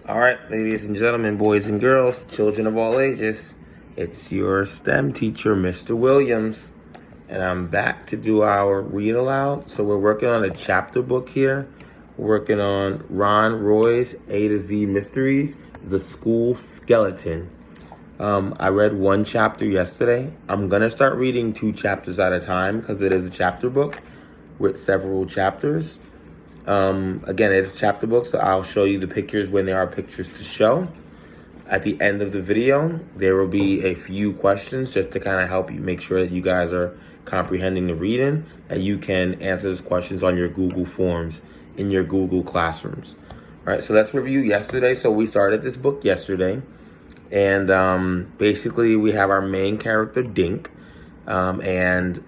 All right, ladies and gentlemen, boys and girls, children of all ages, it's your STEM teacher, Mr. Williams, and I'm back to do our read aloud. So we're working on a chapter book here. We're working on Ron Roy's A to Z Mysteries, The School Skeleton. I read one chapter yesterday. I'm going to start reading 2 chapters at a time because it is a chapter book with several chapters. Again, it's a chapter book, so I'll show you the pictures when there are pictures to show. At the end of the video, there will be a few questions just to kind of help you make sure that you guys are comprehending the reading, and you can answer those questions on your Google Forms in your Google Classrooms. All right, so let's review yesterday. So we started this book yesterday, and basically we have our main character, Dink, and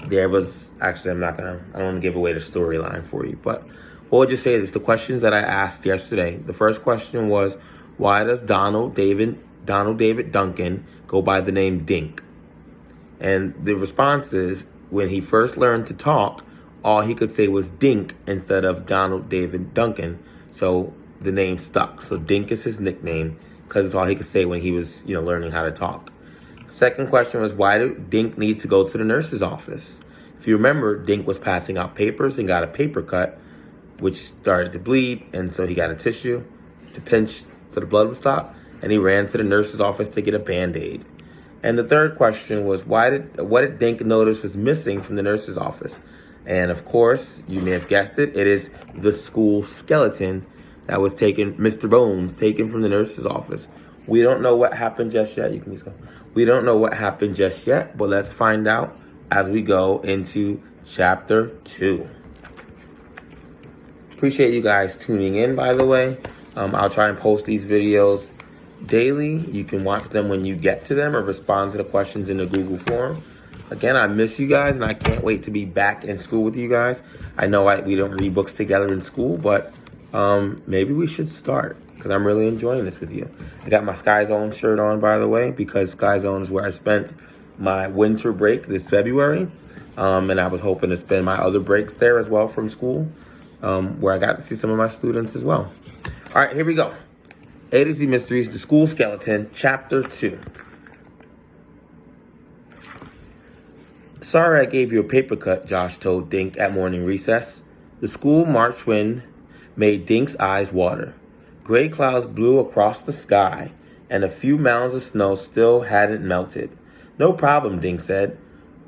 there was, actually, I don't want to give away the storyline for you, but what would you say is the questions that I asked yesterday. The first question was, why does Donald David Duncan go by the name Dink? And the response is, when he first learned to talk, all he could say was Dink instead of Donald David Duncan. So the name stuck. So Dink is his nickname because it's all he could say when he was, learning how to talk. Second question was, why did Dink need to go to the nurse's office? If you remember, Dink was passing out papers and got a paper cut, which started to bleed, and so he got a tissue to pinch so the blood would stop, and he ran to the nurse's office to get a Band-Aid. And the third question was, what did Dink notice was missing from the nurse's office? And of course, you may have guessed it, it is the school skeleton that was taken, Mr. Bones, taken from the nurse's office. We don't know what happened just yet. You can just go. We don't know what happened just yet, but let's find out as we go into chapter 2. Appreciate you guys tuning in, by the way. I'll try and post these videos daily. You can watch them when you get to them or respond to the questions in the Google form. Again, I miss you guys, and I can't wait to be back in school with you guys. I know we don't read books together in school, but maybe we should start, because I'm really enjoying this with you. I got my Sky Zone shirt on, by the way, because Sky Zone is where I spent my winter break this February. And I was hoping to spend my other breaks there as well from school, where I got to see some of my students as well. All right, here we go. A to Z Mysteries, The School Skeleton, Chapter 2. Sorry I gave you a paper cut, Josh told Dink at morning recess. The school March wind made Dink's eyes water. Gray clouds blew across the sky, and a few mounds of snow still hadn't melted. No problem, Dink said.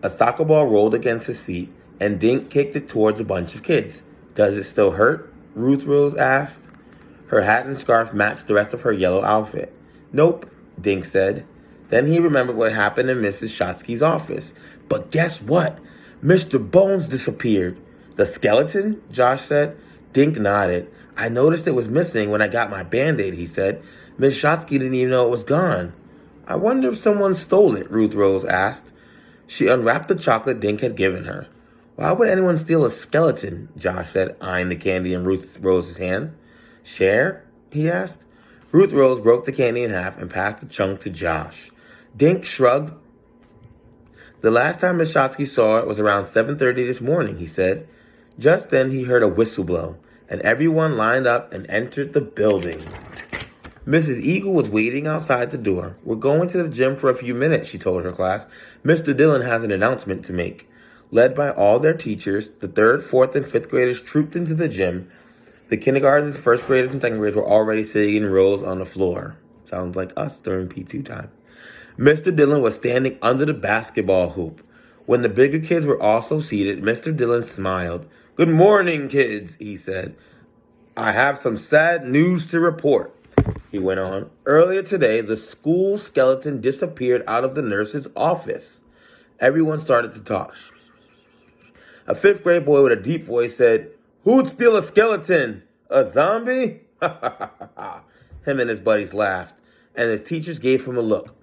A soccer ball rolled against his feet, and Dink kicked it towards a bunch of kids. Does it still hurt? Ruth Rose asked. Her hat and scarf matched the rest of her yellow outfit. Nope, Dink said. Then he remembered what happened in Mrs. Shotsky's office. But guess what? Mr. Bones disappeared. The skeleton? Josh said. Dink nodded. I noticed it was missing when I got my Band-Aid, he said. Miss Shotsky didn't even know it was gone. I wonder if someone stole it, Ruth Rose asked. She unwrapped the chocolate Dink had given her. Why would anyone steal a skeleton? Josh said, eyeing the candy in Ruth Rose's hand. Share? He asked. Ruth Rose broke the candy in half and passed the chunk to Josh. Dink shrugged. The last time Miss Shotsky saw it was around 7:30 this morning, he said. Just then he heard a whistle blow, and everyone lined up and entered the building. Mrs. Eagle was waiting outside the door. We're going to the gym for a few minutes, she told her class. Mr. Dillon has an announcement to make. Led by all their teachers, the 3rd, 4th, and 5th graders trooped into the gym. The kindergartens, 1st graders, and 2nd graders were already sitting in rows on the floor. Sounds like us during P2 time. Mr. Dillon was standing under the basketball hoop. When the bigger kids were also seated, Mr. Dillon smiled. Good morning, kids, he said. I have some sad news to report, he went on. Earlier today, the school skeleton disappeared out of the nurse's office. Everyone started to talk. A 5th grade boy with a deep voice said, Who'd steal a skeleton? A zombie? Him and his buddies laughed, and his teachers gave him a look.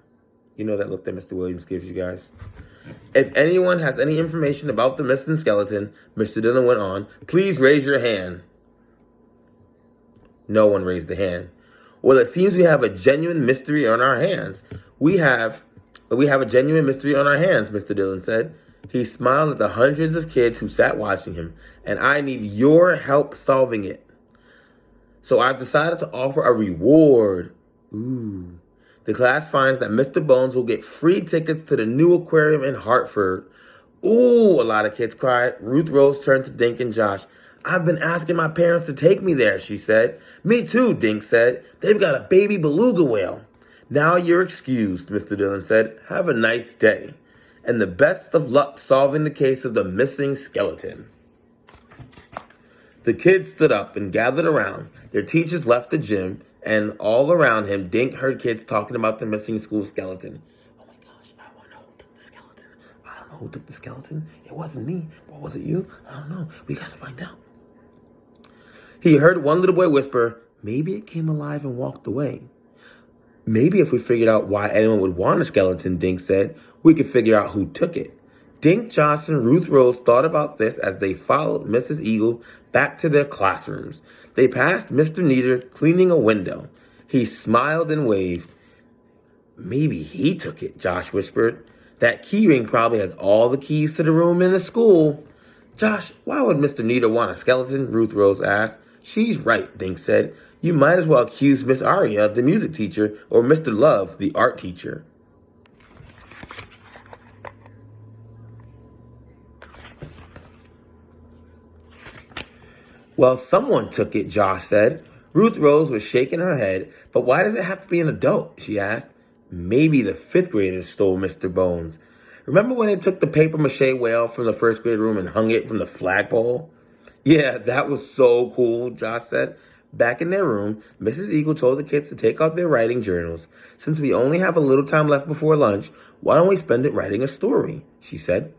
You know that look that Mr. Williams gives you guys. If anyone has any information about the missing skeleton, Mr. Dillon went on, please raise your hand. No one raised a hand. Well, it seems we have a genuine mystery on our hands. We have a genuine mystery on our hands, Mr. Dillon said. He smiled at the hundreds of kids who sat watching him, and I need your help solving it. So I've decided to offer a reward. Ooh. The class finds that Mr. Bones will get free tickets to the new aquarium in Hartford. Ooh, a lot of kids cried. Ruth Rose turned to Dink and Josh. I've been asking my parents to take me there, she said. Me too, Dink said. They've got a baby beluga whale. Now you're excused, Mr. Dillon said. Have a nice day. And the best of luck solving the case of the missing skeleton. The kids stood up and gathered around. Their teachers left the gym, and all around him, Dink heard kids talking about the missing school skeleton. Oh my gosh, I want to know who took the skeleton. I don't know who took the skeleton. It wasn't me. Or was it you? I don't know. We got to find out. He heard one little boy whisper, maybe it came alive and walked away. Maybe if we figured out why anyone would want a skeleton, Dink said, we could figure out who took it. Dink, Johnson, Ruth Rose thought about this as they followed Mrs. Eagle back to their classrooms. They passed Mr. Neater cleaning a window. He smiled and waved. Maybe he took it, Josh whispered. That key ring probably has all the keys to the room in the school. Josh, why would Mr. Neater want a skeleton? Ruth Rose asked. She's right, Dink said. You might as well accuse Miss Aria, the music teacher, or Mr. Love, the art teacher. Well, someone took it, Josh said. Ruth Rose was shaking her head. But why does it have to be an adult? She asked. Maybe the fifth graders stole Mr. Bones. Remember when they took the paper mache whale from the first grade room and hung it from the flagpole? Yeah, that was so cool, Josh said. Back in their room, Mrs. Eagle told the kids to take out their writing journals. Since we only have a little time left before lunch, why don't we spend it writing a story? She said.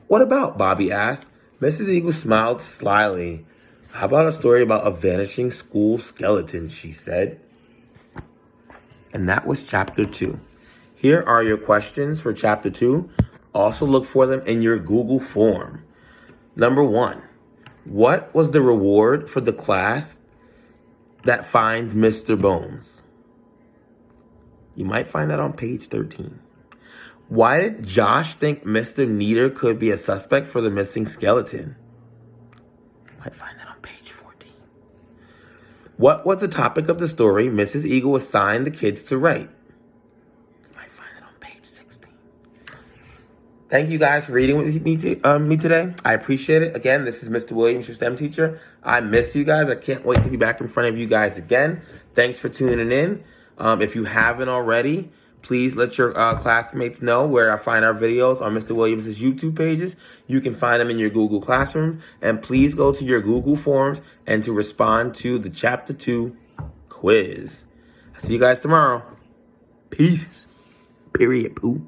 What about? Bobby asked. Mrs. Eagle smiled slyly. How about a story about a vanishing school skeleton, she said. And that was chapter 2. Here are your questions for chapter 2. Also look for them in your Google form. Number 1, what was the reward for the class that finds Mr. Bones? You might find that on page 13. Why did Josh think Mr. Neater could be a suspect for the missing skeleton? You might find that on page 14. What was the topic of the story Mrs. Eagle assigned the kids to write? You might find it on page 16. Thank you guys for reading with me today. I appreciate it. Again, this is Mr. Williams, your STEM teacher. I miss you guys. I can't wait to be back in front of you guys again. Thanks for tuning in. If you haven't already, please let your classmates know where I find our videos on Mr. Williams' YouTube pages. You can find them in your Google Classroom. And please go to your Google Forms and to respond to the Chapter 2 quiz. I'll see you guys tomorrow. Peace. Period. Poo.